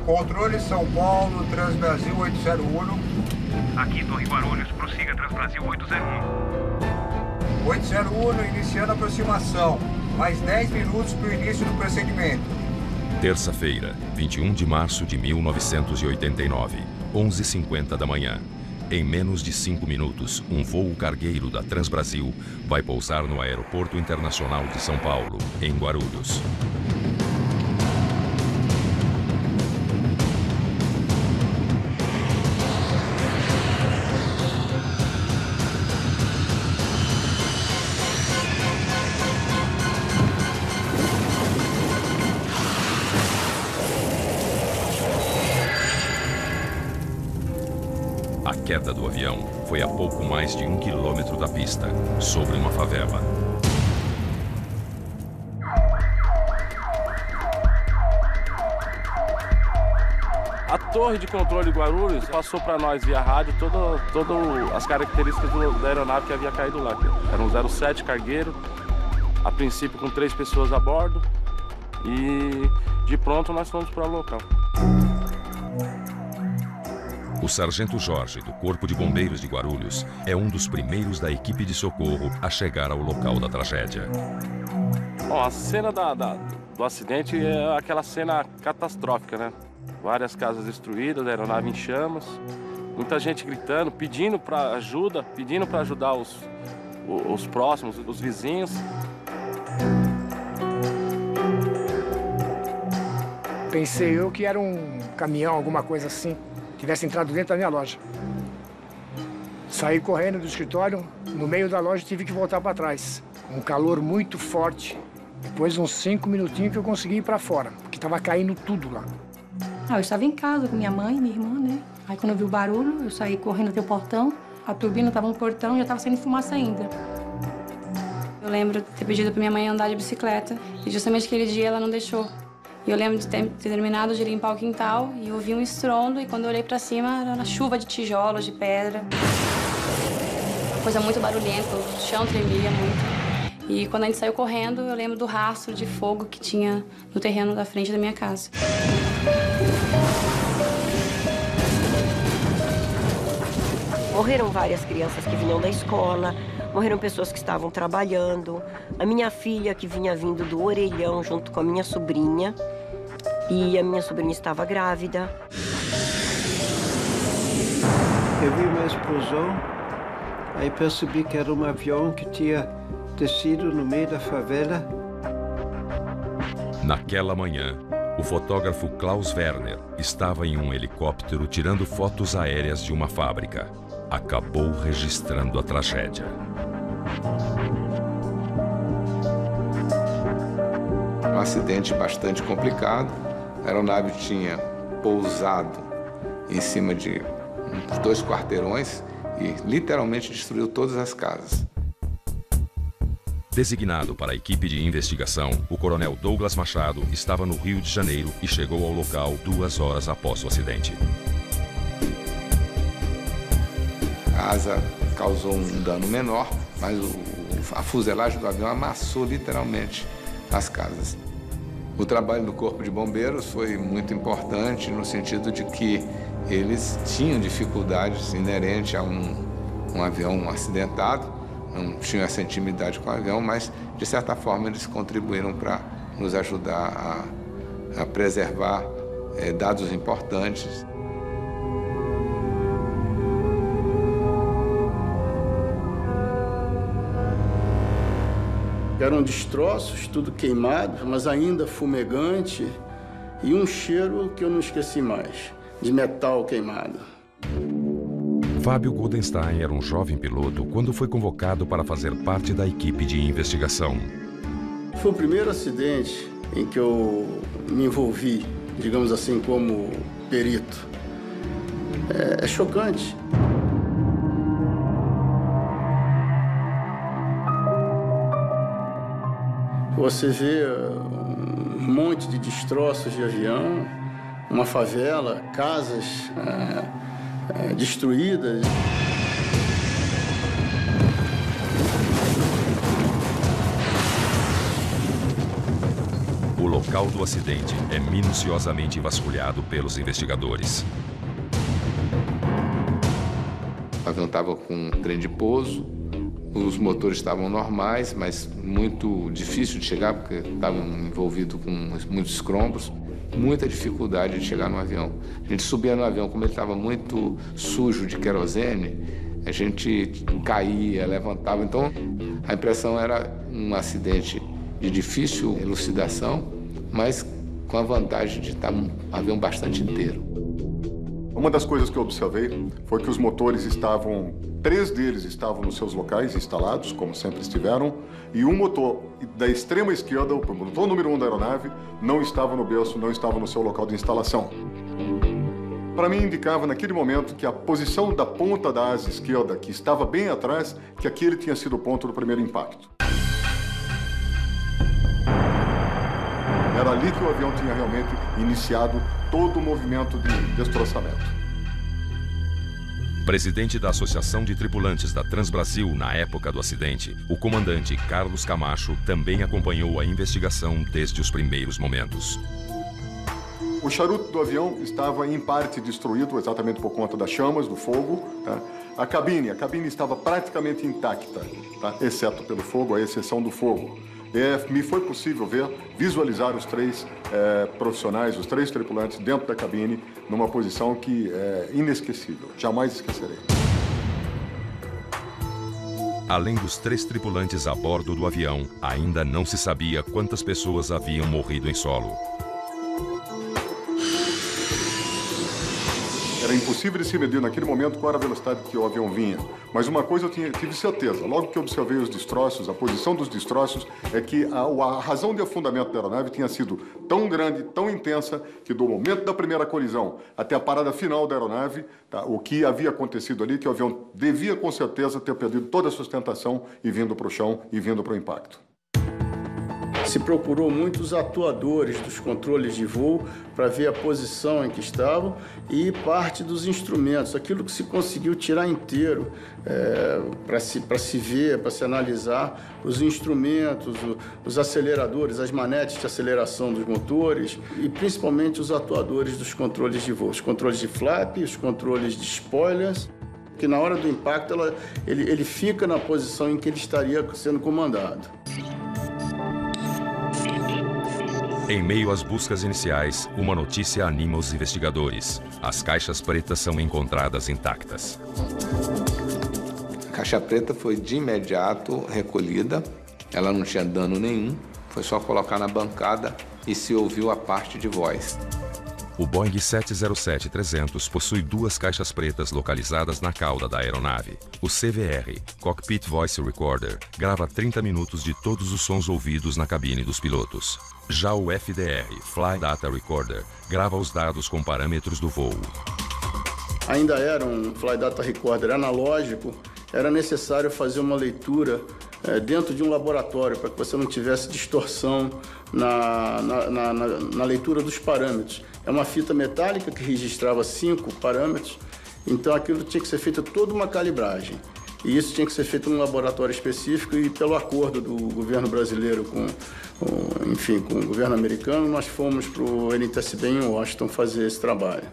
Controle São Paulo, Transbrasil 801. Aqui, Torre Guarulhos, prossiga Transbrasil 801. 801, iniciando a aproximação. Mais 10 minutos para o início do procedimento. Terça-feira, 21 de março de 1989, 11h50 da manhã. Em menos de 5 minutos, um voo cargueiro da Transbrasil vai pousar no Aeroporto Internacional de São Paulo, em Guarulhos. A queda do avião foi a pouco mais de 1 quilômetro da pista, sobre uma favela. A torre de controle de Guarulhos passou para nós via rádio todas as características da aeronave que havia caído lá. Era um 07 cargueiro, a princípio com 3 pessoas a bordo, e de pronto nós fomos para o local. O sargento Jorge, do Corpo de Bombeiros de Guarulhos, é um dos primeiros da equipe de socorro a chegar ao local da tragédia. Bom, a cena do acidente é aquela cena catastrófica, né? Várias casas destruídas, a aeronave em chamas, muita gente gritando, pedindo para ajuda, pedindo para ajudar os próximos, os vizinhos. Pensei eu que era um caminhão, alguma coisa assim. Tivesse entrado dentro da minha loja. Saí correndo do escritório, no meio da loja tive que voltar para trás. Um calor muito forte. Depois uns 5 minutinhos que eu consegui ir para fora, porque estava caindo tudo lá. Eu estava em casa com minha mãe e minha irmã, né? Aí quando eu vi o barulho, eu saí correndo até o portão. A turbina estava no portão e já estava saindo fumaça ainda. Eu lembro de ter pedido para minha mãe andar de bicicleta e justamente aquele dia ela não deixou. E eu lembro de ter terminado de limpar o quintal e ouvi um estrondo, e quando eu olhei pra cima, era uma chuva de tijolos, de pedra. Uma coisa muito barulhenta, o chão tremia muito. E quando a gente saiu correndo, eu lembro do rastro de fogo que tinha no terreno da frente da minha casa. Morreram várias crianças que vinham da escola, morreram pessoas que estavam trabalhando. A minha filha, que vinha vindo do Orelhão junto com a minha sobrinha, e a minha sobrinha estava grávida. Eu vi uma explosão, aí percebi que era um avião que tinha descido no meio da favela. Naquela manhã, o fotógrafo Klaus Werner estava em um helicóptero tirando fotos aéreas de uma fábrica. Acabou registrando a tragédia. Um acidente bastante complicado. A aeronave tinha pousado em cima de 2 quarteirões e literalmente destruiu todas as casas. Designado para a equipe de investigação, o coronel Douglas Machado estava no Rio de Janeiro e chegou ao local 2 horas após o acidente. A asa causou um dano menor, mas a fuselagem do avião amassou literalmente as casas. O trabalho do Corpo de Bombeiros foi muito importante no sentido de que eles tinham dificuldades inerentes a um avião acidentado, não tinham essa intimidade com o avião, mas de certa forma eles contribuíram para nos ajudar a preservar dados importantes. Eram destroços, tudo queimado, mas ainda fumegante, e um cheiro que eu não esqueci mais, de metal queimado. Fábio Goldenstein era um jovem piloto quando foi convocado para fazer parte da equipe de investigação. Foi o primeiro acidente em que eu me envolvi, digamos assim, como perito. é chocante. Você vê um monte de destroços de avião, uma favela, casas destruídas. O local do acidente é minuciosamente vasculhado pelos investigadores. O avião estava com um trem de pouso, os motores estavam normais, mas muito difícil de chegar, porque estavam envolvidos com muitos escombros. Muita dificuldade de chegar no avião. A gente subia no avião, como ele estava muito sujo de querosene, a gente caía, levantava. Então, a impressão era um acidente de difícil elucidação, mas com a vantagem de estar um avião bastante inteiro. Uma das coisas que eu observei foi que os motores estavam, 3 deles estavam nos seus locais instalados, como sempre estiveram, e um motor da extrema esquerda, o motor número 1 da aeronave, não estava no berço, não estava no seu local de instalação. Para mim, indicava naquele momento que a posição da ponta da asa esquerda, que estava bem atrás, que aquele tinha sido o ponto do primeiro impacto. Era ali que o avião tinha realmente iniciado todo o movimento de destroçamento. Presidente da Associação de Tripulantes da Transbrasil na época do acidente, o comandante Carlos Camacho também acompanhou a investigação desde os primeiros momentos. O charuto do avião estava em parte destruído, exatamente por conta das chamas, do fogo. Tá? A cabine estava praticamente intacta, tá? Exceto pelo fogo, a exceção do fogo. Me foi possível visualizar os 3 profissionais, os 3 tripulantes dentro da cabine, numa posição que é inesquecível, jamais esquecerei. Além dos 3 tripulantes a bordo do avião, ainda não se sabia quantas pessoas haviam morrido em solo. Era impossível de se medir naquele momento qual era a velocidade que o avião vinha. Mas uma coisa eu tive certeza, logo que eu observei os destroços, a posição dos destroços, é que a razão de afundamento da aeronave tinha sido tão grande, tão intensa, que do momento da primeira colisão até a parada final da aeronave, tá, o que havia acontecido ali, que o avião devia com certeza ter perdido toda a sustentação e vindo para o chão e vindo para o impacto. Se procurou muitos atuadores dos controles de voo para ver a posição em que estavam e parte dos instrumentos, aquilo que se conseguiu tirar inteiro para se ver, para se analisar os instrumentos, os aceleradores, as manetes de aceleração dos motores e principalmente os atuadores dos controles de voo, os controles de flap, os controles de spoilers, que na hora do impacto ele fica na posição em que ele estaria sendo comandado. Em meio às buscas iniciais, uma notícia anima os investigadores. As caixas pretas são encontradas intactas. A caixa preta foi de imediato recolhida. Ela não tinha dano nenhum. Foi só colocar na bancada e se ouviu a parte de voz. O Boeing 707-300 possui 2 caixas pretas localizadas na cauda da aeronave. O CVR, Cockpit Voice Recorder, grava 30 minutos de todos os sons ouvidos na cabine dos pilotos. Já o FDR, Flight Data Recorder, grava os dados com parâmetros do voo. Ainda era um Flight Data Recorder analógico, era necessário fazer uma leitura dentro de um laboratório para que você não tivesse distorção na leitura dos parâmetros. É uma fita metálica que registrava 5 parâmetros, então aquilo tinha que ser feito toda uma calibragem. E isso tinha que ser feito num laboratório específico e pelo acordo do governo brasileiro com o governo americano, nós fomos para o NTSB em Washington fazer esse trabalho.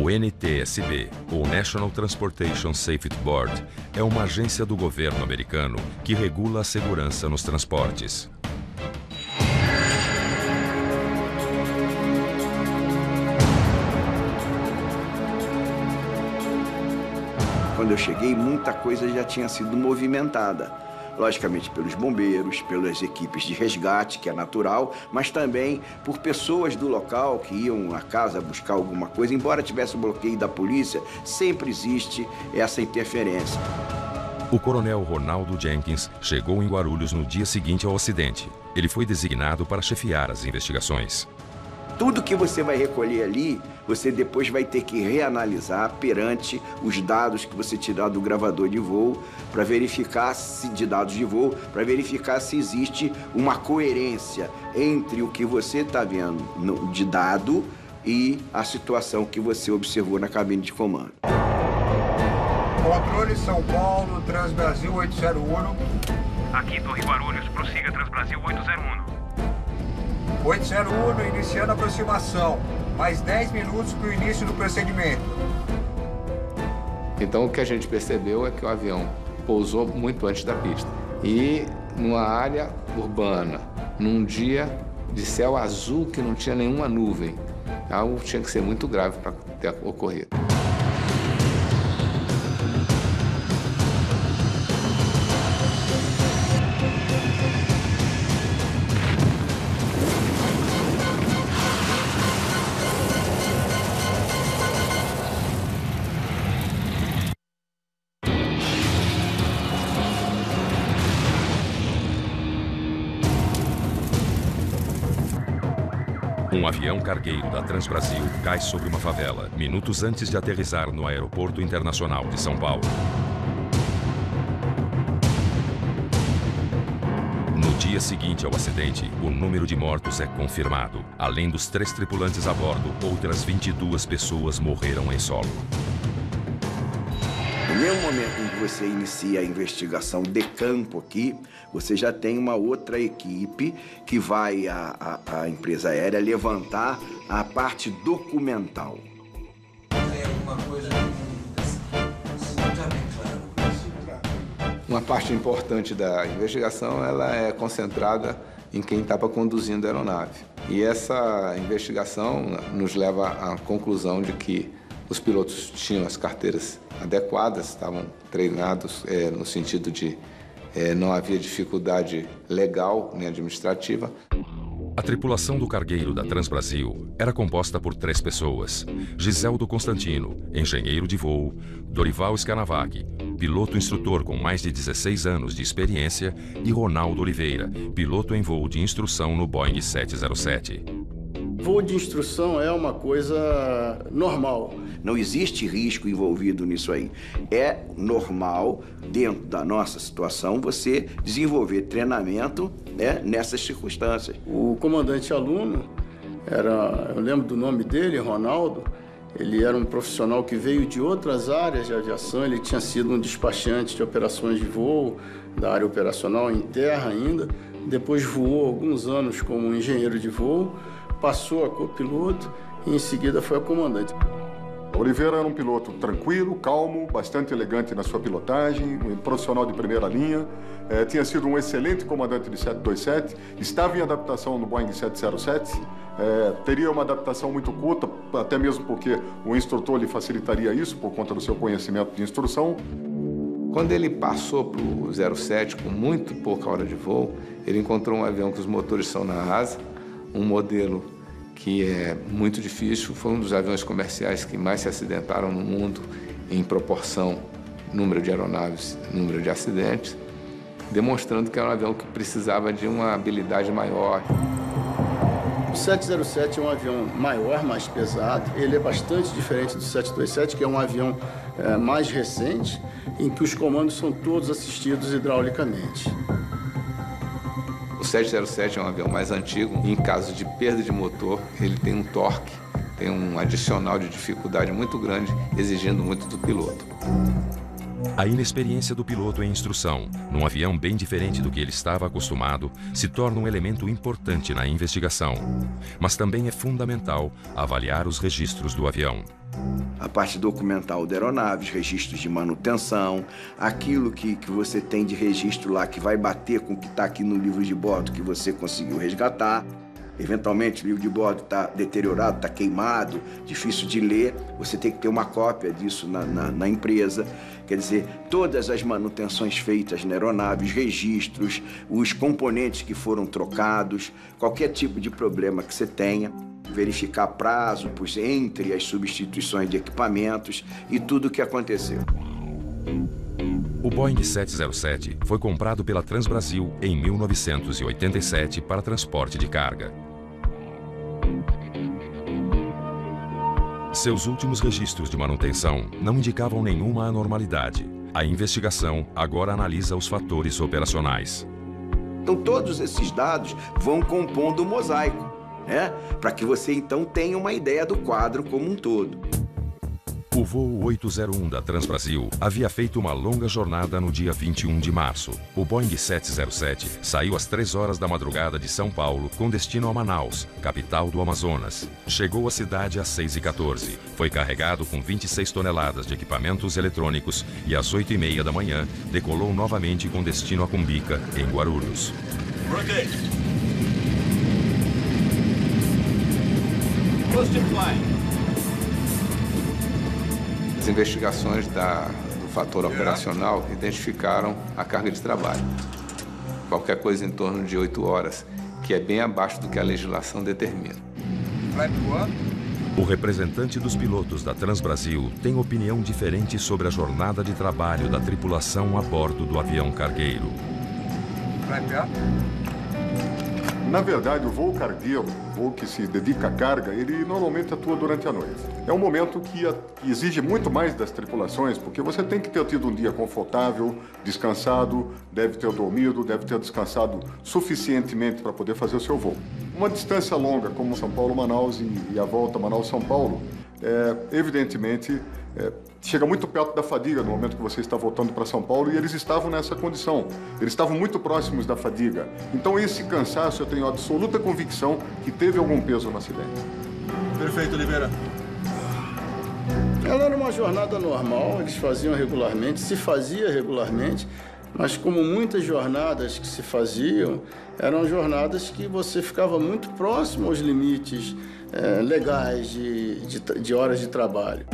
O NTSB, ou National Transportation Safety Board, é uma agência do governo americano que regula a segurança nos transportes. Quando eu cheguei, muita coisa já tinha sido movimentada. Logicamente pelos bombeiros, pelas equipes de resgate, que é natural, mas também por pessoas do local que iam à casa buscar alguma coisa. Embora tivesse o bloqueio da polícia, sempre existe essa interferência. O coronel Ronaldo Jenkins chegou em Guarulhos no dia seguinte ao acidente. Ele foi designado para chefiar as investigações. Tudo que você vai recolher ali, você depois vai ter que reanalisar perante os dados que você tirar do gravador de voo para verificar de dados de voo, para verificar se existe uma coerência entre o que você está vendo de dado e a situação que você observou na cabine de comando. Controle São Paulo, Transbrasil 801. Aqui Torre Guarulhos, prossiga Transbrasil 801. 801, iniciando a aproximação. Mais 10 minutos para o início do procedimento. Então o que a gente percebeu é que o avião pousou muito antes da pista. E numa área urbana, num dia de céu azul que não tinha nenhuma nuvem. Algo tinha que ser muito grave para ter ocorrido. Um avião cargueiro da Transbrasil cai sobre uma favela, minutos antes de aterrissar no Aeroporto Internacional de São Paulo. No dia seguinte ao acidente, o número de mortos é confirmado. Além dos 3 tripulantes a bordo, outras 22 pessoas morreram em solo. No mesmo momento em que você inicia a investigação de campo aqui, você já tem uma outra equipe que vai à empresa aérea levantar a parte documental. Uma parte importante da investigação ela é concentrada em quem estava conduzindo a aeronave. E essa investigação nos leva à conclusão de que os pilotos tinham as carteiras adequadas, estavam treinados no sentido de não havia dificuldade legal nem administrativa. A tripulação do cargueiro da Transbrasil era composta por 3 pessoas. Giseldo Constantino, engenheiro de voo, Dorival Scanavac, piloto instrutor com mais de 16 anos de experiência, e Ronaldo Oliveira, piloto em voo de instrução no Boeing 707. Voo de instrução é uma coisa normal. Não existe risco envolvido nisso aí. É normal, dentro da nossa situação, você desenvolver treinamento nessas circunstâncias. O comandante aluno, eu lembro do nome dele, Ronaldo, ele era um profissional que veio de outras áreas de aviação, ele tinha sido um despachante de operações de voo, da área operacional em terra ainda, depois voou alguns anos como engenheiro de voo, passou a copiloto e em seguida foi a comandante. Oliveira era um piloto tranquilo, calmo, bastante elegante na sua pilotagem, um profissional de primeira linha, tinha sido um excelente comandante de 727, estava em adaptação no Boeing 707, teria uma adaptação muito curta, até mesmo porque o instrutor lhe facilitaria isso por conta do seu conhecimento de instrução. Quando ele passou para o 07 com muito pouca hora de voo, ele encontrou um avião que os motores são na asa, um modelo que é muito difícil, foi um dos aviões comerciais que mais se acidentaram no mundo em proporção número de aeronaves, número de acidentes, demonstrando que era um avião que precisava de uma habilidade maior. O 707 é um avião maior, mais pesado, ele é bastante diferente do 727, que é um avião mais recente, em que os comandos são todos assistidos hidraulicamente. O 707 é um avião mais antigo e, em caso de perda de motor, ele tem um torque, tem um adicional de dificuldade muito grande, exigindo muito do piloto. A inexperiência do piloto em instrução, num avião bem diferente do que ele estava acostumado, se torna um elemento importante na investigação. Mas também é fundamental avaliar os registros do avião. A parte documental da aeronave, registros de manutenção, aquilo que você tem de registro lá que vai bater com o que está aqui no livro de bordo que você conseguiu resgatar. Eventualmente o livro de bordo está deteriorado, está queimado, difícil de ler, você tem que ter uma cópia disso na empresa. Quer dizer, todas as manutenções feitas na aeronave, os registros, os componentes que foram trocados, qualquer tipo de problema que você tenha, verificar prazo entre as substituições de equipamentos e tudo o que aconteceu. O Boeing 707 foi comprado pela Transbrasil em 1987 para transporte de carga. Seus últimos registros de manutenção não indicavam nenhuma anormalidade. A investigação agora analisa os fatores operacionais. Então todos esses dados vão compondo o mosaico, né? Para que você então tenha uma ideia do quadro como um todo. O voo 801 da Transbrasil havia feito uma longa jornada no dia 21 de março. O Boeing 707 saiu às 3 horas da madrugada de São Paulo com destino a Manaus, capital do Amazonas. Chegou à cidade às 6h14. Foi carregado com 26 toneladas de equipamentos eletrônicos e às 8h30 da manhã decolou novamente com destino a Cumbica, em Guarulhos. As investigações do fator operacional identificaram a carga de trabalho. Qualquer coisa em torno de 8 horas, que é bem abaixo do que a legislação determina. O representante dos pilotos da Transbrasil tem opinião diferente sobre a jornada de trabalho da tripulação a bordo do avião cargueiro. Na verdade, o voo cargueiro, o voo que se dedica à carga, ele normalmente atua durante a noite. É um momento que exige muito mais das tripulações, porque você tem que ter tido um dia confortável, descansado, deve ter dormido, deve ter descansado suficientemente para poder fazer o seu voo. Uma distância longa, como São Paulo-Manaus e a volta Manaus-São Paulo, evidentemente, chega muito perto da fadiga no momento que você está voltando para São Paulo, e eles estavam nessa condição. Eles estavam muito próximos da fadiga. Então esse cansaço, eu tenho absoluta convicção que teve algum peso no acidente. Perfeito, Oliveira. Ela era uma jornada normal, eles faziam regularmente, se fazia regularmente, mas como muitas jornadas que se faziam, eram jornadas que você ficava muito próximo aos limites legais de horas de trabalho.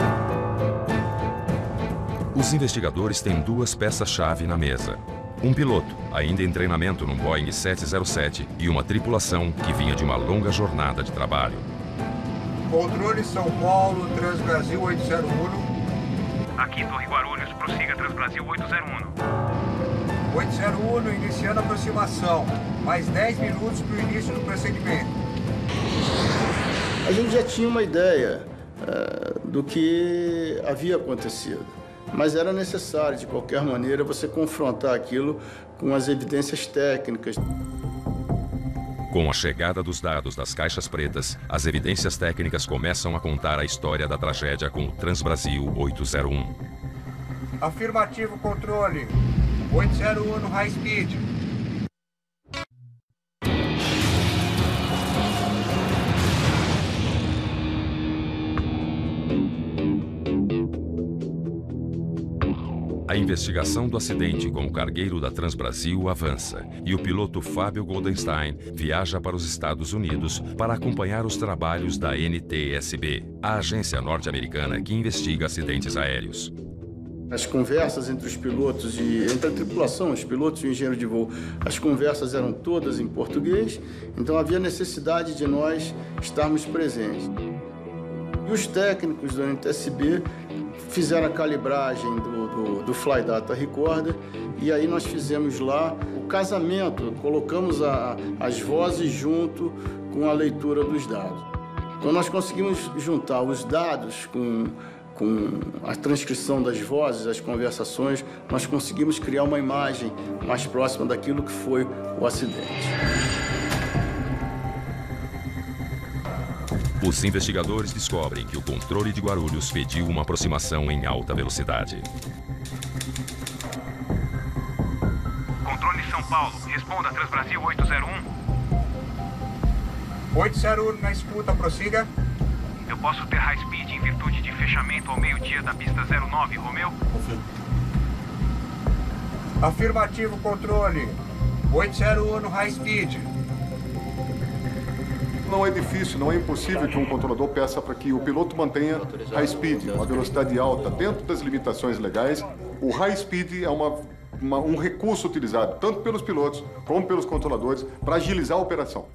Os investigadores têm 2 peças-chave na mesa. Um piloto, ainda em treinamento no Boeing 707, e uma tripulação que vinha de uma longa jornada de trabalho. Controle São Paulo, Transbrasil 801. Aqui, Torre Guarulhos, prossiga Transbrasil 801. 801, iniciando a aproximação. Mais 10 minutos para o início do procedimento. A gente já tinha uma ideia do que havia acontecido. Mas era necessário, de qualquer maneira, você confrontar aquilo com as evidências técnicas. Com a chegada dos dados das caixas pretas, as evidências técnicas começam a contar a história da tragédia com o Transbrasil 801. Afirmativo, controle. 801 no high speed. A investigação do acidente com o cargueiro da Transbrasil avança e o piloto Fábio Goldenstein viaja para os Estados Unidos para acompanhar os trabalhos da NTSB, a agência norte-americana que investiga acidentes aéreos. As conversas entre os pilotos e entre a tripulação, os pilotos e o engenheiro de voo, as conversas eram todas em português, então havia necessidade de nós estarmos presentes. E os técnicos do NTSB fizeram a calibragem do Fly Data Recorder, e aí nós fizemos lá o casamento, colocamos as vozes junto com a leitura dos dados. Quando nós conseguimos juntar os dados com a transcrição das vozes, as conversações, nós conseguimos criar uma imagem mais próxima daquilo que foi o acidente. Os investigadores descobrem que o controle de Guarulhos pediu uma aproximação em alta velocidade. Controle São Paulo, responda Transbrasil 801. 801 na escuta, prossiga. Eu posso ter high speed em virtude de fechamento ao meio-dia da pista 09, Romeu? Afirmativo, controle. 801 no high speed. Não é difícil, não é impossível que um controlador peça para que o piloto mantenha high speed, uma velocidade alta, dentro das limitações legais. O high speed é um recurso utilizado tanto pelos pilotos como pelos controladores para agilizar a operação.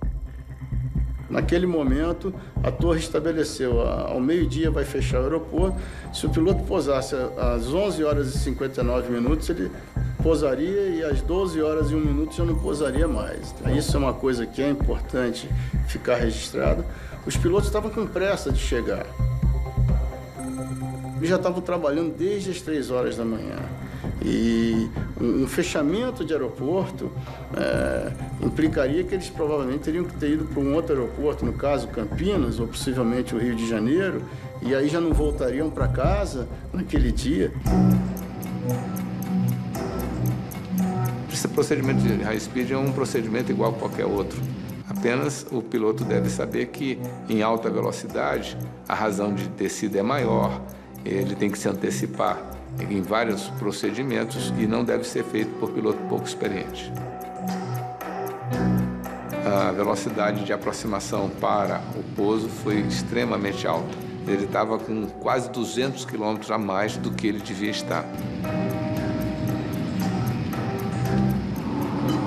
Naquele momento, a torre estabeleceu, ao meio-dia vai fechar o aeroporto. Se o piloto pousasse às 11 horas e 59 minutos, ele pousaria, e às 12 horas e 1 minuto já não pousaria mais. Então, isso é uma coisa que é importante ficar registrado. Os pilotos estavam com pressa de chegar. Eles já estavam trabalhando desde as 3 horas da manhã. E um fechamento de aeroporto implicaria que eles provavelmente teriam que ter ido para um outro aeroporto, no caso Campinas, ou possivelmente o Rio de Janeiro, e aí já não voltariam para casa naquele dia. Esse procedimento de high speed é um procedimento igual a qualquer outro. Apenas o piloto deve saber que em alta velocidade a razão de descida é maior, ele tem que se antecipar em vários procedimentos e não deve ser feito por piloto pouco experiente. A velocidade de aproximação para o pouso foi extremamente alta. Ele estava com quase 200 km a mais do que ele devia estar.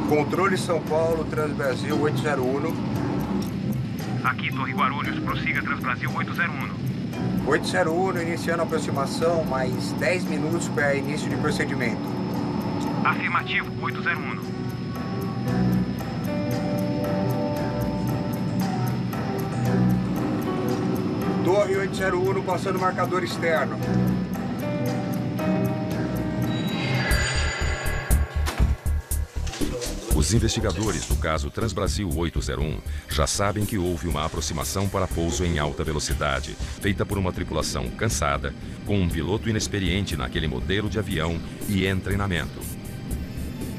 Controle São Paulo, Transbrasil 801. Aqui, Torre Guarulhos, prossiga Transbrasil 801. 801, iniciando a aproximação, mais 10 minutos para início de procedimento. Afirmativo, 801. Torre 801, passando marcador externo. Os investigadores do caso Transbrasil 801 já sabem que houve uma aproximação para pouso em alta velocidade, feita por uma tripulação cansada, com um piloto inexperiente naquele modelo de avião e em treinamento.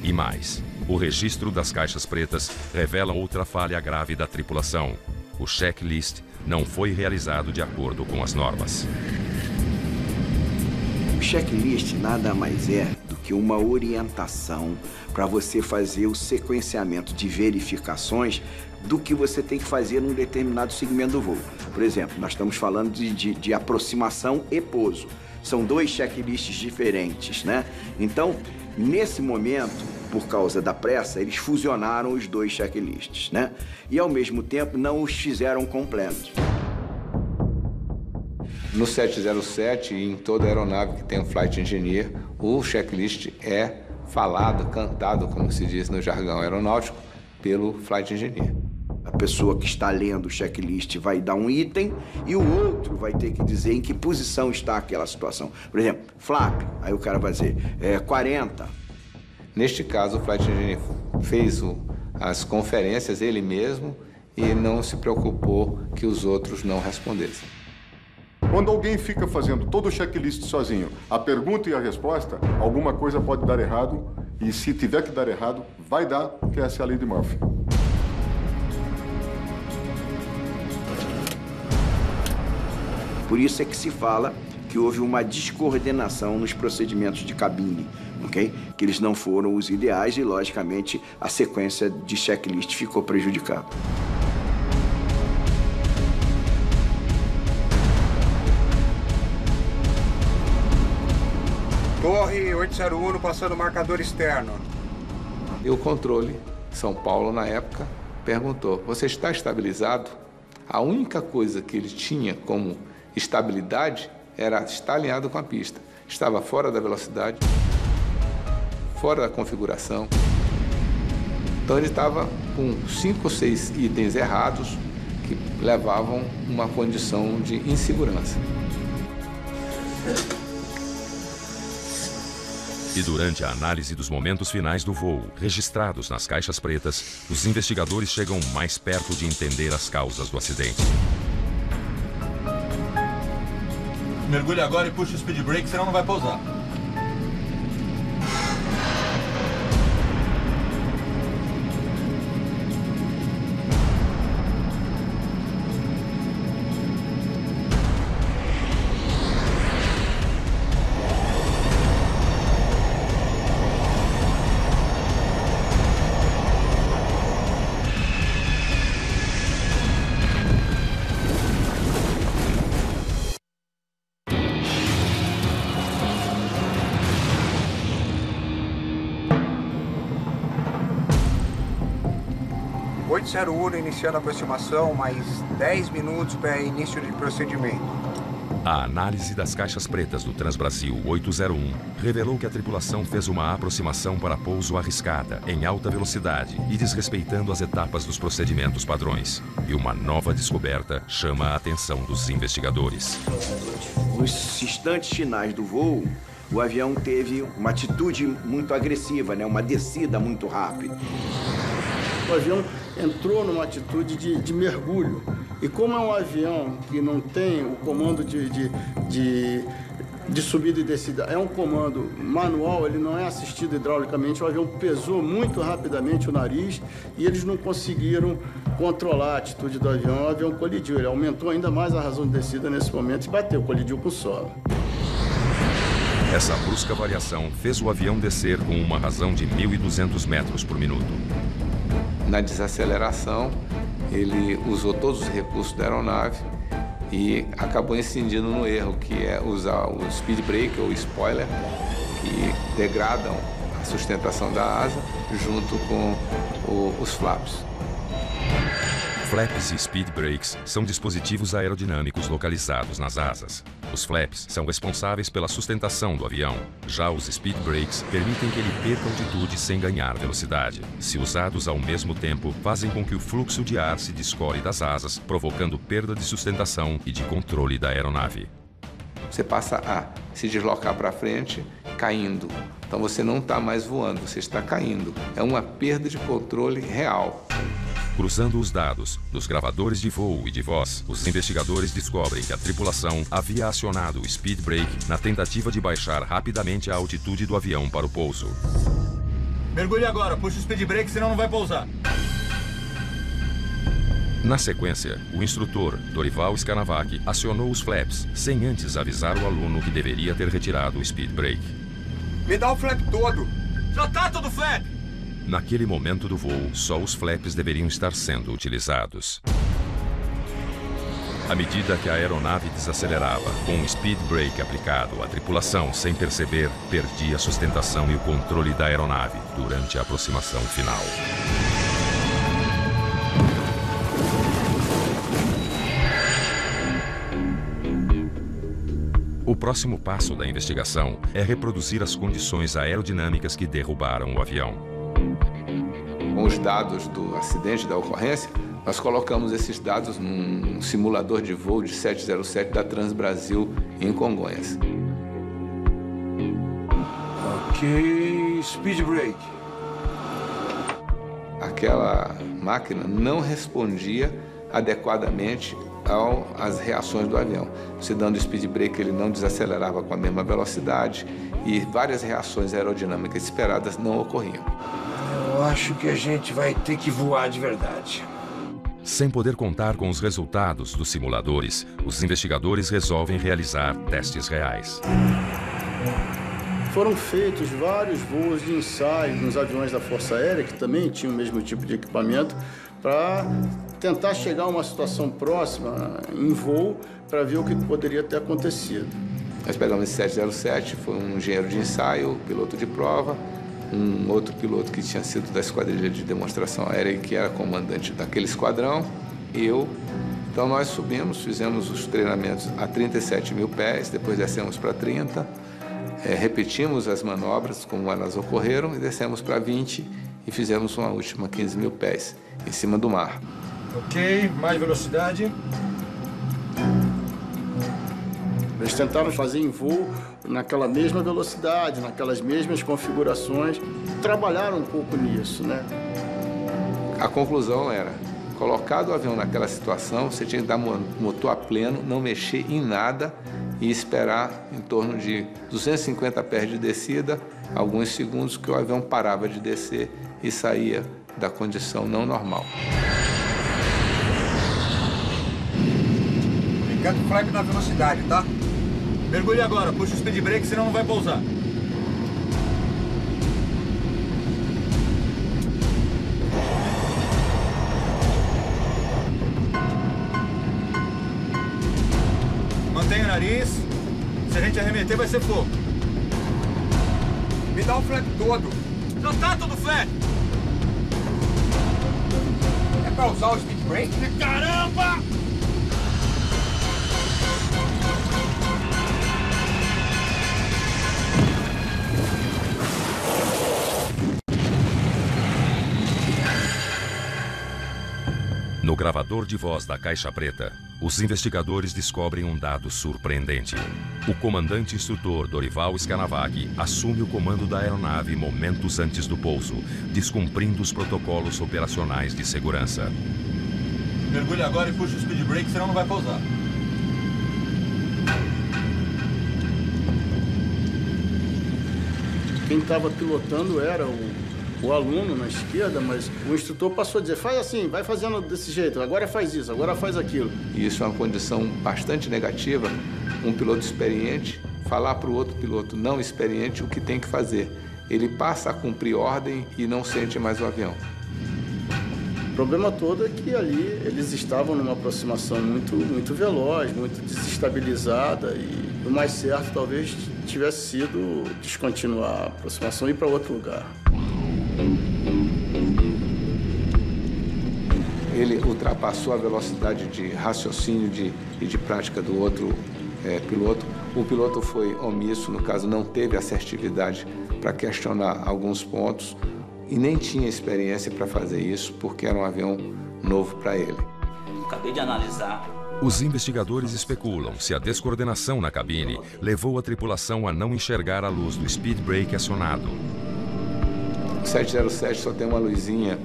E mais, o registro das caixas pretas revela outra falha grave da tripulação. O checklist não foi realizado de acordo com as normas. O checklist nada mais é do que uma orientação para você fazer o sequenciamento de verificações do que você tem que fazer num determinado segmento do voo. Por exemplo, nós estamos falando de aproximação e pouso. São 2 checklists diferentes, né? Então, nesse momento, por causa da pressa, eles fusionaram os 2 checklists, né? E, ao mesmo tempo, não os fizeram completos. No 707 e em toda aeronave que tem um flight engineer, o checklist é falado, cantado, como se diz no jargão aeronáutico, pelo flight engineer. A pessoa que está lendo o checklist vai dar um item e o outro vai ter que dizer em que posição está aquela situação. Por exemplo, flap, aí o cara vai dizer 40. Neste caso, o flight engineer fez as conferências ele mesmo e não se preocupou que os outros não respondessem. Quando alguém fica fazendo todo o checklist sozinho, a pergunta e a resposta, alguma coisa pode dar errado, e se tiver que dar errado, vai dar, porque essa é a lei de Murphy. Por isso é que se fala que houve uma descoordenação nos procedimentos de cabine, ok? Que eles não foram os ideais e, logicamente, a sequência de checklist ficou prejudicada. Torre 801, passando marcador externo. E o controle, São Paulo, na época, perguntou: você está estabilizado? A única coisa que ele tinha como estabilidade era estar alinhado com a pista. Estava fora da velocidade, fora da configuração. Então ele estava com 5 ou 6 itens errados que levavam uma condição de insegurança. E durante a análise dos momentos finais do voo, registrados nas caixas pretas, os investigadores chegam mais perto de entender as causas do acidente. Mergulhe agora e puxe o speed brake, senão não vai pousar. Iniciando a aproximação, mais 10 minutos para início de procedimento. A análise das caixas pretas do Transbrasil 801 revelou que a tripulação fez uma aproximação para pouso arriscada, em alta velocidade e desrespeitando as etapas dos procedimentos padrões. E uma nova descoberta chama a atenção dos investigadores. Nos instantes finais do voo, o avião teve uma atitude muito agressiva, né? Uma descida muito rápida. O avião entrou numa atitude de mergulho. E como é um avião que não tem o comando de subida e descida, é um comando manual, ele não é assistido hidraulicamente, o avião pesou muito rapidamente o nariz e eles não conseguiram controlar a atitude do avião. O avião colidiu, ele aumentou ainda mais a razão de descida nesse momento e bateu, colidiu com o solo. Essa brusca variação fez o avião descer com uma razão de 1.200 metros por minuto. Na desaceleração, ele usou todos os recursos da aeronave e acabou incidindo no erro, que é usar o speed brake ou spoiler, que degradam a sustentação da asa junto com os flaps. Flaps e speed brakes são dispositivos aerodinâmicos localizados nas asas. Os flaps são responsáveis pela sustentação do avião. Já os speed brakes permitem que ele perca altitude sem ganhar velocidade. Se usados ao mesmo tempo, fazem com que o fluxo de ar se descole das asas, provocando perda de sustentação e de controle da aeronave. Você passa a se deslocar para frente, caindo. Então você não está mais voando, você está caindo. É uma perda de controle real. Cruzando os dados dos gravadores de voo e de voz, os investigadores descobrem que a tripulação havia acionado o speed brake na tentativa de baixar rapidamente a altitude do avião para o pouso. Mergulhe agora, puxa o speed brake, senão não vai pousar. Na sequência, o instrutor, Dorival Scanavac, acionou os flaps, sem antes avisar o aluno que deveria ter retirado o speed brake. Me dá o flap todo! Já tá todo flap! Naquele momento do voo, só os flaps deveriam estar sendo utilizados. À medida que a aeronave desacelerava, com o speed brake aplicado, a tripulação, sem perceber, perdia a sustentação e o controle da aeronave durante a aproximação final. O próximo passo da investigação é reproduzir as condições aerodinâmicas que derrubaram o avião. Com os dados do acidente, da ocorrência, nós colocamos esses dados num simulador de voo de 707 da Transbrasil em Congonhas. Ok, speed brake. Aquela máquina não respondia adequadamente às reações do avião. Se dando speed brake, ele não desacelerava com a mesma velocidade e várias reações aerodinâmicas esperadas não ocorriam. Eu acho que a gente vai ter que voar de verdade. Sem poder contar com os resultados dos simuladores, os investigadores resolvem realizar testes reais. Foram feitos vários voos de ensaio nos aviões da Força Aérea, que também tinham o mesmo tipo de equipamento, para tentar chegar a uma situação próxima em voo para ver o que poderia ter acontecido. Nós pegamos esse 707, foi um engenheiro de ensaio, piloto de prova, um outro piloto que tinha sido da esquadrilha de demonstração aérea e que era comandante daquele esquadrão, eu. Então nós subimos, fizemos os treinamentos a 37 mil pés, depois descemos para 30, repetimos as manobras como elas ocorreram e descemos para 20 e fizemos uma última 15 mil pés em cima do mar. Ok, mais velocidade. Eles tentaram fazer em voo naquela mesma velocidade, naquelas mesmas configurações. Trabalharam um pouco nisso, né? A conclusão era, colocado o avião naquela situação, você tinha que dar motor a pleno, não mexer em nada e esperar em torno de 250 pés de descida, alguns segundos que o avião parava de descer e saía da condição não normal. Ligando o flap na velocidade, tá? Mergulhe agora, puxa o speed brake, senão não vai pousar. Mantenha o nariz. Se a gente arremeter, vai ser fogo. Me dá o flap todo. Já tá todo flap. É pra usar o speed brake? Caramba! gravador de voz da caixa preta, os investigadores descobrem um dado surpreendente. O comandante instrutor Dorival Scanavac assume o comando da aeronave momentos antes do pouso, descumprindo os protocolos operacionais de segurança. Mergulhe agora e puxa o speed brake, senão não vai pousar. Quem estava pilotando era o aluno na esquerda, mas o instrutor passou a dizer, faz assim, vai fazendo desse jeito, agora faz isso, agora faz aquilo. E isso é uma condição bastante negativa, um piloto experiente falar para o outro piloto não experiente o que tem que fazer. Ele passa a cumprir ordem e não sente mais o avião. O problema todo é que ali eles estavam numa aproximação muito veloz, muito desestabilizada e o mais certo talvez tivesse sido descontinuar a aproximação e ir para outro lugar. Ele ultrapassou a velocidade de raciocínio e de prática do outro piloto. O piloto foi omisso, no caso não teve assertividade para questionar alguns pontos e nem tinha experiência para fazer isso porque era um avião novo para ele. Acabei de analisar. Os investigadores especulam se a descoordenação na cabine levou a tripulação a não enxergar a luz do speed brake acionado. O 707 só tem uma luzinha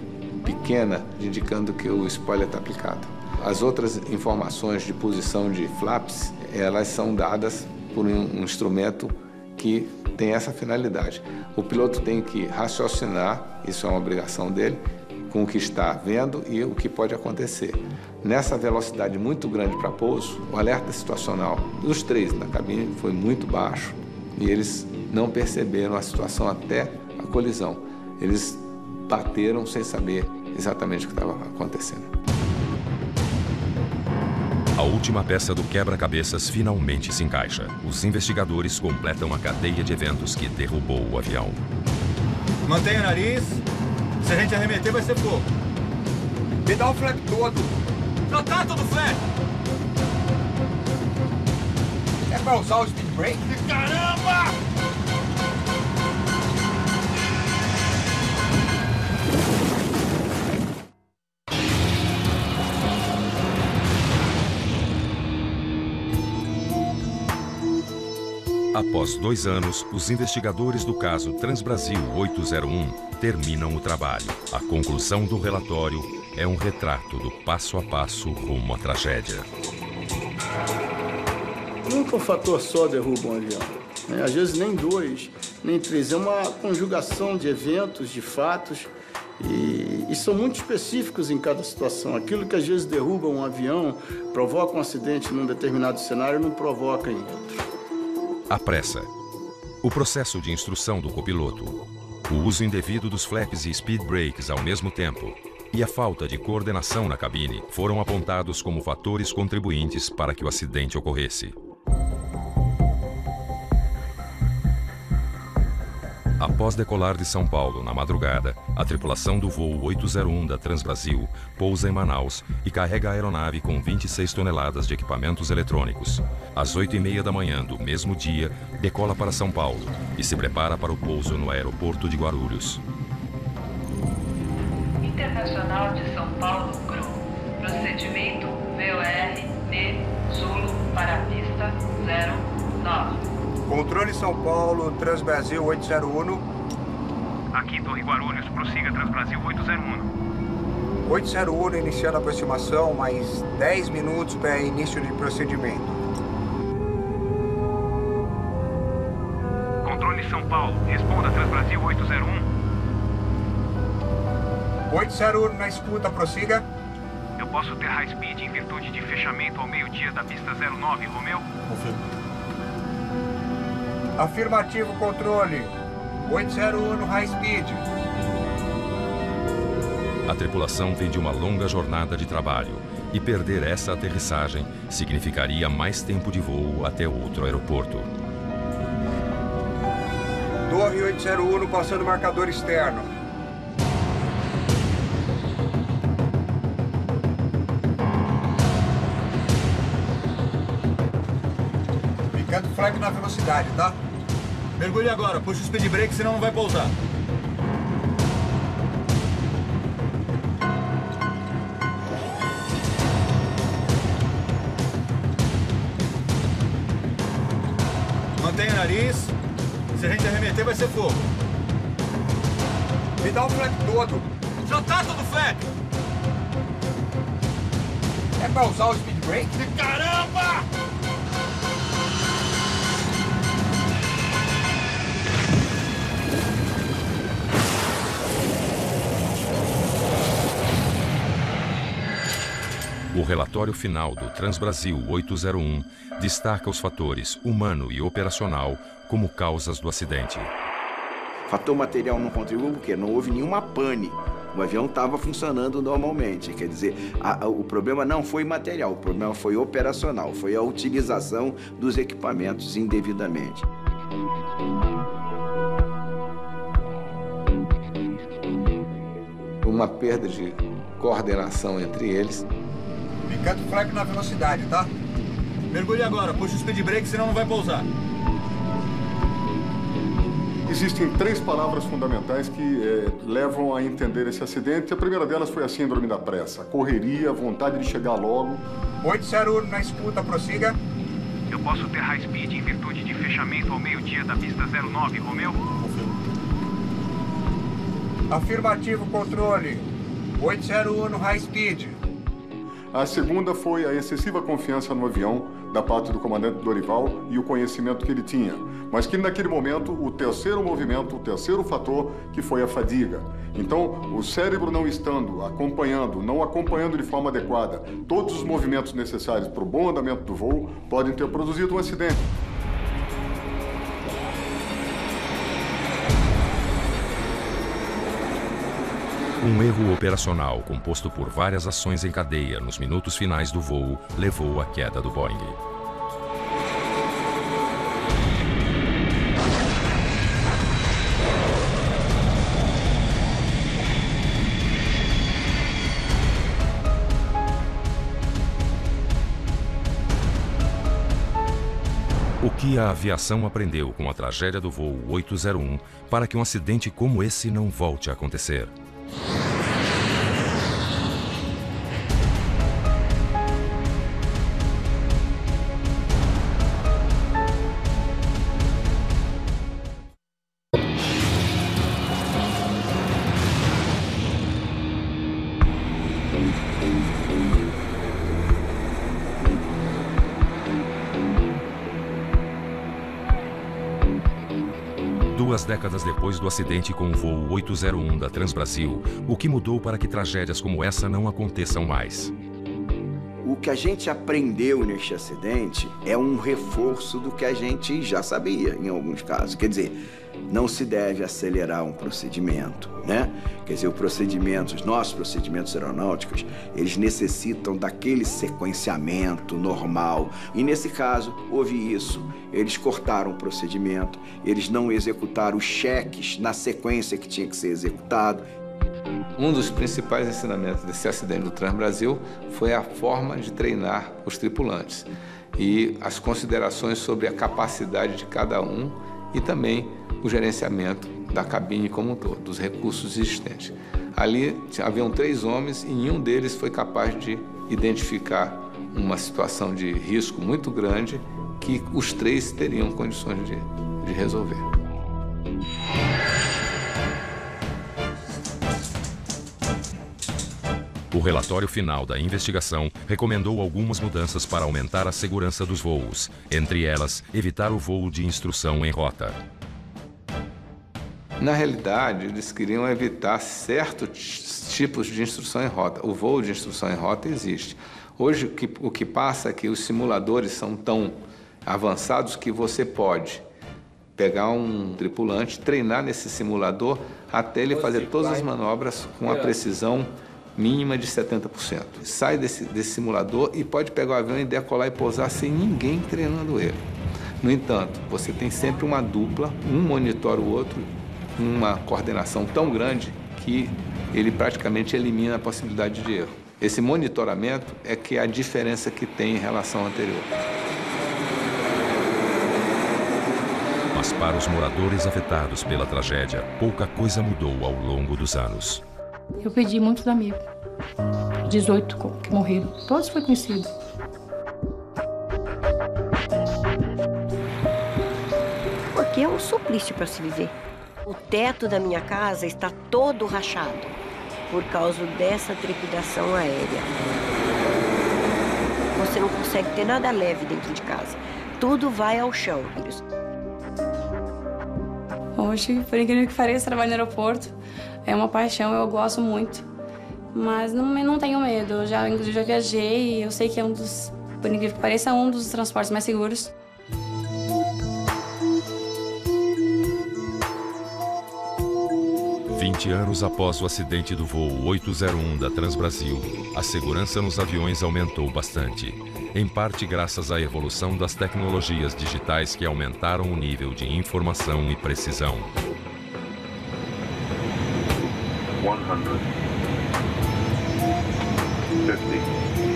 pequena indicando que o spoiler está aplicado. As outras informações de posição de flaps, elas são dadas por um instrumento que tem essa finalidade. O piloto tem que raciocinar, isso é uma obrigação dele, com o que está vendo e o que pode acontecer. Nessa velocidade muito grande para pouso, o alerta situacional dos três na cabine foi muito baixo e eles não perceberam a situação até a colisão. Eles bateram sem saber exatamente o que estava acontecendo. A última peça do quebra-cabeças finalmente se encaixa. Os investigadores completam a cadeia de eventos que derrubou o avião. Mantenha o nariz. Se a gente arremeter, vai ser fogo. Me dá o flap todo. Já tá todo flap. É pra usar o speed brake? Caramba! Após 2 anos, os investigadores do caso Transbrasil 801 terminam o trabalho. A conclusão do relatório é um retrato do passo a passo rumo à tragédia. Nunca um fator só derruba um avião. Às vezes nem 2, nem 3. É uma conjugação de eventos, de fatos, e são muito específicos em cada situação. Aquilo que às vezes derruba um avião, provoca um acidente num determinado cenário, não provoca em outro. A pressa, o processo de instrução do copiloto, o uso indevido dos flaps e speed brakes ao mesmo tempo e a falta de coordenação na cabine foram apontados como fatores contribuintes para que o acidente ocorresse. Após decolar de São Paulo na madrugada, a tripulação do voo 801 da Transbrasil pousa em Manaus e carrega a aeronave com 26 toneladas de equipamentos eletrônicos. Às 8h30 da manhã do mesmo dia, decola para São Paulo e se prepara para o pouso no aeroporto de Guarulhos. Internacional de São Paulo, GRU. Procedimento VOR-N Zulu para a pista 09. Controle São Paulo, Transbrasil 801. Aqui, Torre Guarulhos, prossiga Transbrasil 801. 801 iniciando a aproximação, mais 10 minutos para início de procedimento. Controle São Paulo, responda Transbrasil 801. 801 na escuta, prossiga. Eu posso ter high speed em virtude de fechamento ao meio-dia da pista 09, Romeu? Confirma. Afirmativo, controle. 801 high speed. A tripulação vem de uma longa jornada de trabalho e perder essa aterrissagem significaria mais tempo de voo até outro aeroporto. Torre 801 passando marcador externo. Ficando flag na velocidade, tá? Mergulhe agora, puxa o speed brake, senão não vai pousar. Mantenha o nariz. Se a gente arremeter, vai ser fogo. Me dá o flap todo. Já tá todo flap! É pra usar o speed brake? Caramba! O relatório final do Transbrasil 801 destaca os fatores humano e operacional como causas do acidente. Fator material não contribuiu porque não houve nenhuma pane. O avião estava funcionando normalmente. Quer dizer, o problema não foi material, o problema foi operacional, foi a utilização dos equipamentos indevidamente. Uma perda de coordenação entre eles. Picando o flap na velocidade, tá? Mergulhe agora, puxa o speed brake, senão não vai pousar. Existem 3 palavras fundamentais que levam a entender esse acidente. A primeira delas foi a síndrome da pressa. A correria, a vontade de chegar logo. 801 na escuta, prossiga. Eu posso ter high speed em virtude de fechamento ao meio-dia da pista 09, Romeu? Afirmativo, controle. 801 no high speed. A segunda foi a excessiva confiança no avião da parte do comandante Dorival e o conhecimento que ele tinha. Mas que naquele momento, o terceiro movimento, o terceiro fator, que foi a fadiga. Então, o cérebro não estando acompanhando, não acompanhando de forma adequada todos os movimentos necessários para o bom andamento do voo, podem ter produzido um acidente. Um erro operacional composto por várias ações em cadeia nos minutos finais do voo levou à queda do Boeing. O que a aviação aprendeu com a tragédia do voo 801 para que um acidente como esse não volte a acontecer? Duas décadas depois do acidente com o voo 801 da Transbrasil, o que mudou para que tragédias como essa não aconteçam mais? O que a gente aprendeu neste acidente é um reforço do que a gente já sabia, em alguns casos. Quer dizer, não se deve acelerar um procedimento, né? Quer dizer, os nossos procedimentos aeronáuticos, eles necessitam daquele sequenciamento normal. E nesse caso, houve isso. Eles cortaram o procedimento, eles não executaram os cheques na sequência que tinha que ser executado. Um dos principais ensinamentos desse acidente do Transbrasil foi a forma de treinar os tripulantes e as considerações sobre a capacidade de cada um e também o gerenciamento da cabine como um todo, dos recursos existentes. Ali haviam 3 homens e nenhum deles foi capaz de identificar uma situação de risco muito grande que os 3 teriam condições de resolver. O relatório final da investigação recomendou algumas mudanças para aumentar a segurança dos voos, entre elas, evitar o voo de instrução em rota. Na realidade, eles queriam evitar certos tipos de instrução em rota. O voo de instrução em rota existe. Hoje, o que passa é que os simuladores são tão avançados que você pode pegar um tripulante, treinar nesse simulador até ele fazer todas as manobras com a precisão mínima de 70%. Sai desse simulador e pode pegar o avião e decolar e pousar sem ninguém treinando ele. No entanto, você tem sempre uma dupla, um monitora o outro, uma coordenação tão grande que ele praticamente elimina a possibilidade de erro. Esse monitoramento é que é a diferença que tem em relação ao anterior. Mas para os moradores afetados pela tragédia, pouca coisa mudou ao longo dos anos. Eu perdi muitos amigos, 18 que morreram, todos foi conhecido. que é um suplício para se viver. O teto da minha casa está todo rachado por causa dessa trepidação aérea. Você não consegue ter nada leve dentro de casa. Tudo vai ao chão. Hoje, por incrível que pareça, trabalho no aeroporto. É uma paixão, eu gosto muito. Mas não tenho medo. Eu já viajei e eu sei que é por incrível que pareça, um dos transportes mais seguros. Anos após o acidente do voo 801 da Transbrasil, a segurança nos aviões aumentou bastante, em parte graças à evolução das tecnologias digitais que aumentaram o nível de informação e precisão. 100,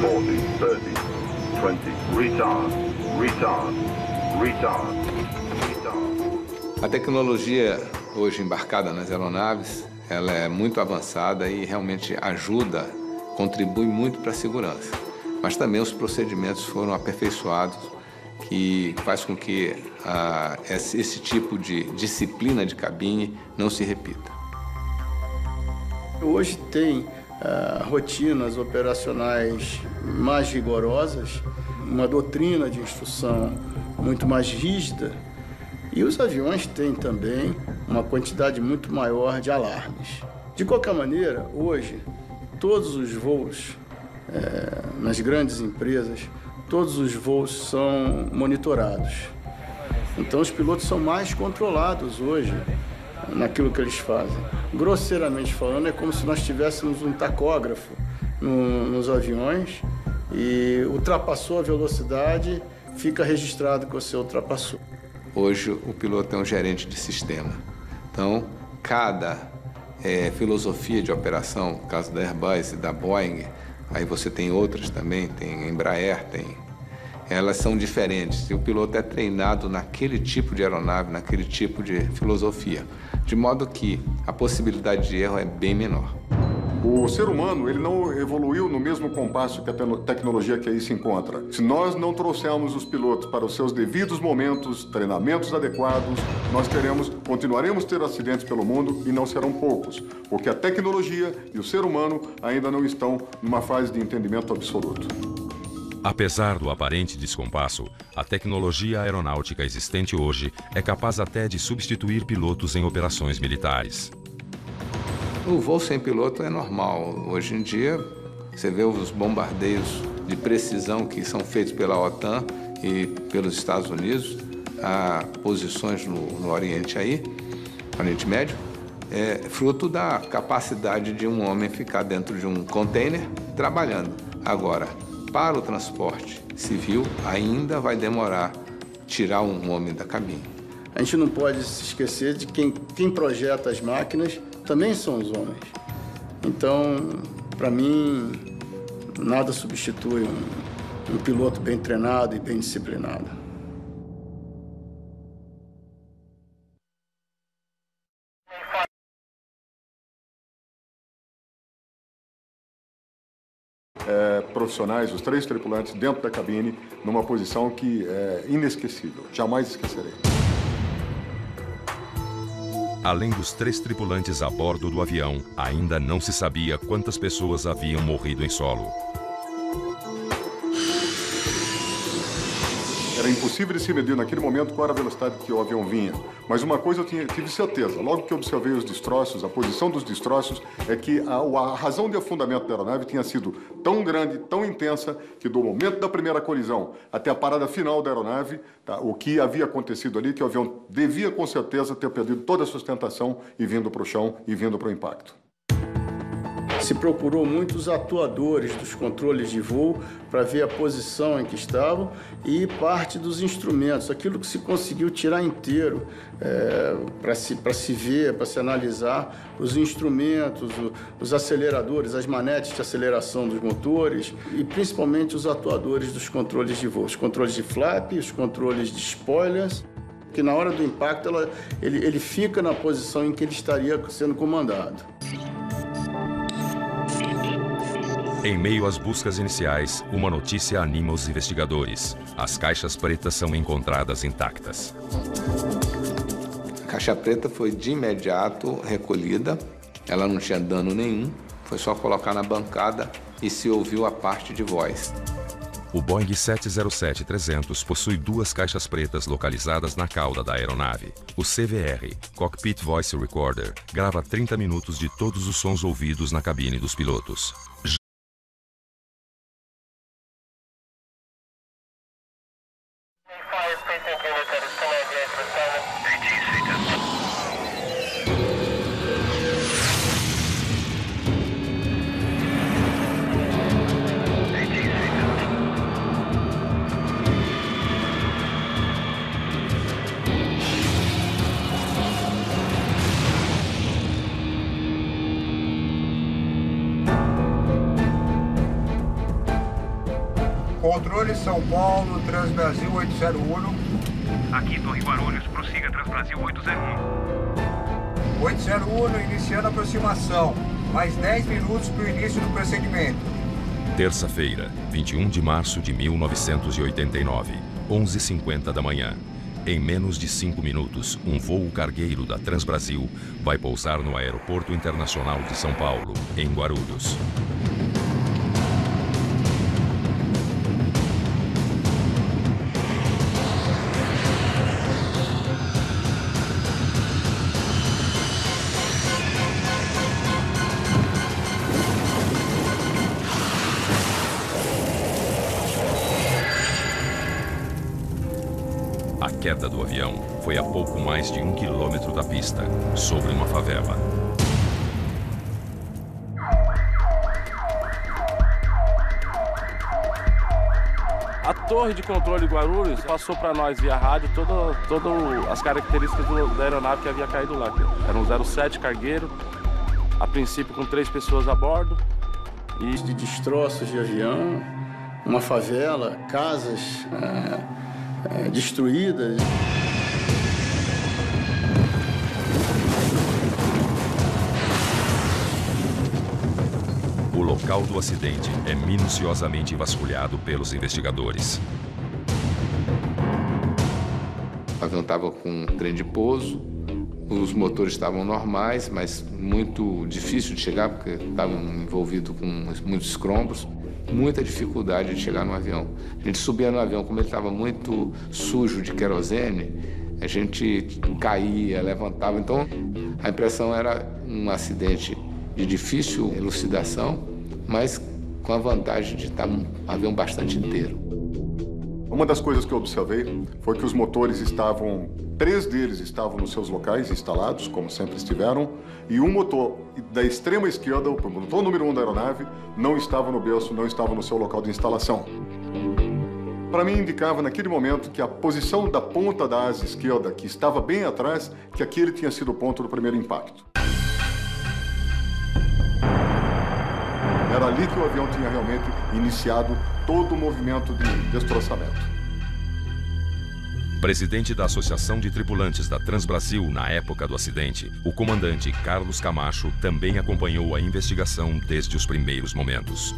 50, 40, 30, 20, retard. A tecnologia hoje embarcada nas aeronaves, ela é muito avançada e realmente ajuda, contribui muito para a segurança. Mas também os procedimentos foram aperfeiçoados, que faz com que esse tipo de disciplina de cabine não se repita. Hoje tem rotinas operacionais mais rigorosas, uma doutrina de instrução muito mais rígida, e os aviões têm também uma quantidade muito maior de alarmes. De qualquer maneira, hoje, todos os voos, nas grandes empresas, todos os voos são monitorados. Então, os pilotos são mais controlados hoje naquilo que eles fazem. Grosseiramente falando, é como se nós tivéssemos um tacógrafo nos aviões e ultrapassou a velocidade, fica registrado que você ultrapassou. Hoje, o piloto é um gerente de sistema. Então, cada filosofia de operação, no caso da Airbus e da Boeing, aí você tem outras também, tem Embraer, elas são diferentes. E o piloto é treinado naquele tipo de aeronave, naquele tipo de filosofia, de modo que a possibilidade de erro é bem menor. O ser humano, ele não evoluiu no mesmo compasso que a tecnologia que aí se encontra. Se nós não trouxermos os pilotos para os seus devidos momentos, treinamentos adequados, nós continuaremos a ter acidentes pelo mundo e não serão poucos, porque a tecnologia e o ser humano ainda não estão numa fase de entendimento absoluto. Apesar do aparente descompasso, a tecnologia aeronáutica existente hoje é capaz até de substituir pilotos em operações militares. O voo sem piloto é normal. Hoje em dia, você vê os bombardeios de precisão que são feitos pela OTAN e pelos Estados Unidos, a posições no Oriente Médio, é fruto da capacidade de um homem ficar dentro de um container trabalhando. Agora, para o transporte civil, ainda vai demorar tirar um homem da cabine. A gente não pode se esquecer de quem projeta as máquinas também são os homens. Então, para mim, nada substitui um piloto bem treinado e bem disciplinado. Profissionais, os 3 tripulantes dentro da cabine, numa posição que é inesquecível. Jamais esquecerei. Além dos 3 tripulantes a bordo do avião, ainda não se sabia quantas pessoas haviam morrido em solo. Era impossível de se medir naquele momento qual era a velocidade que o avião vinha. Mas uma coisa eu tive certeza, logo que observei os destroços, a posição dos destroços, é que a razão de afundamento da aeronave tinha sido tão grande, tão intensa, que do momento da primeira colisão até a parada final da aeronave, o que havia acontecido ali, que o avião devia com certeza ter perdido toda a sustentação e vindo para o chão e vindo para o impacto. Se procurou muitos atuadores dos controles de voo para ver a posição em que estavam e parte dos instrumentos, aquilo que se conseguiu tirar inteiro para se ver, para se analisar os instrumentos, os aceleradores, as manetes de aceleração dos motores e principalmente os atuadores dos controles de voo, os controles de flap, os controles de spoilers, que na hora do impacto ele fica na posição em que ele estaria sendo comandado. Em meio às buscas iniciais, uma notícia anima os investigadores. As caixas pretas são encontradas intactas. caixa preta foi de imediato recolhida, ela não tinha dano nenhum, foi só colocar na bancada e se ouviu a parte de voz. O Boeing 707-300 possui 2 caixas pretas localizadas na cauda da aeronave. O CVR, Cockpit Voice Recorder, grava 30 minutos de todos os sons ouvidos na cabine dos pilotos. Controle São Paulo, Transbrasil 801. Aqui, Torre Guarulhos, prossiga Transbrasil 801. 801, iniciando a aproximação. Mais 10 minutos para o início do procedimento. Terça-feira, 21 de março de 1989, 11h50 da manhã. Em menos de 5 minutos, um voo cargueiro da Transbrasil vai pousar no Aeroporto Internacional de São Paulo, em Guarulhos. A queda do avião foi a pouco mais de 1 quilômetro da pista, sobre uma favela. A torre de controle de Guarulhos passou para nós via rádio todas as características da aeronave que havia caído lá. Era um 07 cargueiro, a princípio com 3 pessoas a bordo. E de destroços de avião, uma favela, casas destruídas. O local do acidente é minuciosamente vasculhado pelos investigadores. O avião estava com um trem de pouso, os motores estavam normais, mas muito difícil de chegar, porque estavam envolvidos com muitos escombros. Muita dificuldade de chegar no avião. A gente subia no avião, como ele estava muito sujo de querosene, a gente caía, levantava. Então, a impressão era um acidente de difícil elucidação, mas com a vantagem de estar um avião bastante inteiro. Uma das coisas que eu observei foi que os motores estavam, 3 deles estavam nos seus locais instalados, como sempre estiveram, e um motor da extrema esquerda, o motor número 1 da aeronave, não estava no berço, não estava no seu local de instalação. Para mim, indicava naquele momento que a posição da ponta da asa esquerda, que estava bem atrás, que aquele tinha sido o ponto do primeiro impacto. Era ali que o avião tinha realmente iniciado todo o movimento de destroçamento. Presidente da Associação de Tripulantes da Transbrasil na época do acidente, o comandante Carlos Camacho também acompanhou a investigação desde os primeiros momentos.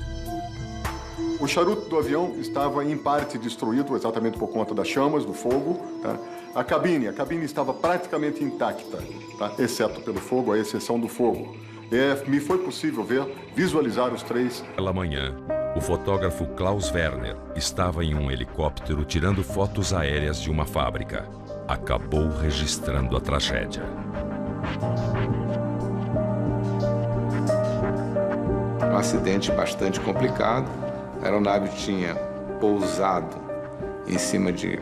O charuto do avião estava em parte destruído, exatamente por conta das chamas, do fogo. Tá? A cabine estava praticamente intacta, tá? Exceto pelo fogo, a exceção do fogo. Me foi possível visualizar os 3. Pela manhã, o fotógrafo Klaus Werner estava em um helicóptero tirando fotos aéreas de uma fábrica. Acabou registrando a tragédia. Um acidente bastante complicado. A aeronave tinha pousado em cima de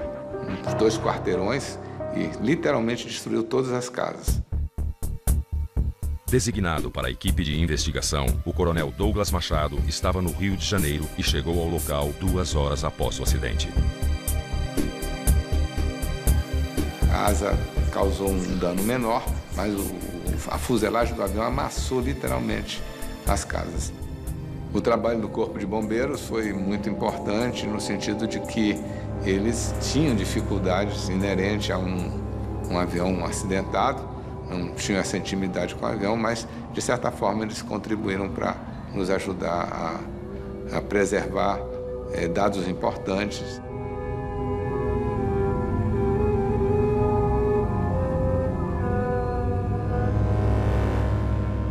2 quarteirões e literalmente destruiu todas as casas. Designado para a equipe de investigação, o coronel Douglas Machado estava no Rio de Janeiro e chegou ao local 2 horas após o acidente. A asa causou um dano menor, mas a fuselagem do avião amassou literalmente as casas. O trabalho do Corpo de Bombeiros foi muito importante no sentido de que eles tinham dificuldades inerentes a um avião acidentado, não tinham essa intimidade com o avião, mas de certa forma eles contribuíram para nos ajudar a preservar dados importantes.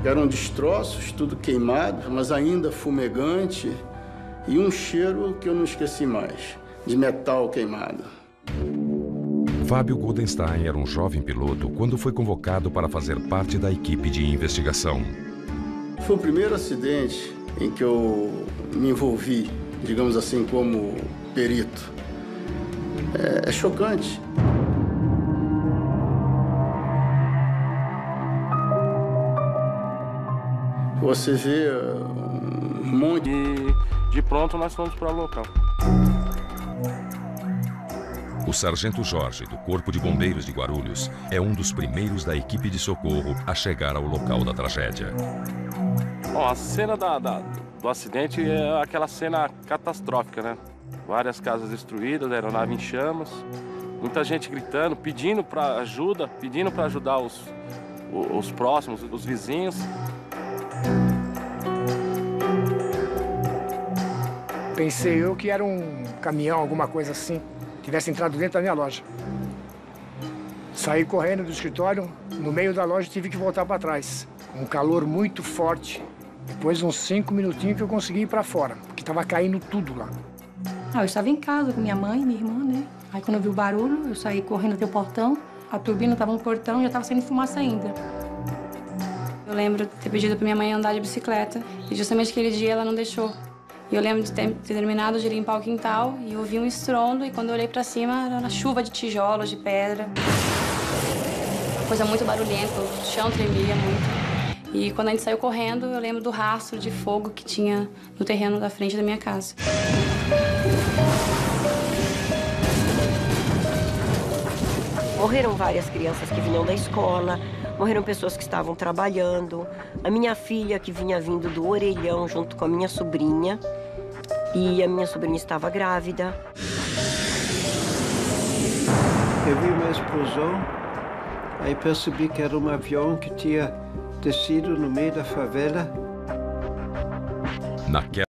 Eram destroços, tudo queimado, mas ainda fumegante, e um cheiro que eu não esqueci mais, de metal queimado. Fábio Goldenstein era um jovem piloto quando foi convocado para fazer parte da equipe de investigação. Foi o primeiro acidente em que eu me envolvi, digamos assim, como perito. É chocante. Você vê um monte. E de pronto nós fomos para o local. O sargento Jorge, do Corpo de Bombeiros de Guarulhos, é um dos primeiros da equipe de socorro a chegar ao local da tragédia. Bom, a cena do acidente é aquela cena catastrófica, né? Várias casas destruídas, a aeronave em chamas, muita gente gritando, pedindo para ajuda, pedindo para ajudar os próximos, os vizinhos. Pensei eu que era um caminhão, alguma coisa assim, tivesse entrado dentro da minha loja. Saí correndo do escritório, no meio da loja tive que voltar para trás. Um calor muito forte. Depois uns 5 minutinhos que eu consegui ir para fora, porque estava caindo tudo lá. Eu estava em casa com minha mãe e minha irmã, né? Aí quando eu vi o barulho, eu saí correndo até o portão. A turbina estava no portão e já estava saindo fumaça ainda. Eu lembro de ter pedido para minha mãe andar de bicicleta e justamente aquele dia ela não deixou. E eu lembro de ter terminado de limpar o quintal e ouvi um estrondo e quando eu olhei para cima era uma chuva de tijolos, de pedra. Uma coisa muito barulhenta, o chão tremia muito. E quando a gente saiu correndo, eu lembro do rastro de fogo que tinha no terreno da frente da minha casa. Morreram várias crianças que vinham da escola, morreram pessoas que estavam trabalhando. A minha filha que vinha vindo do Orelhão junto com a minha sobrinha. E a minha sobrinha estava grávida. Eu vi uma explosão, aí percebi que era um avião que tinha descido no meio da favela. Naquela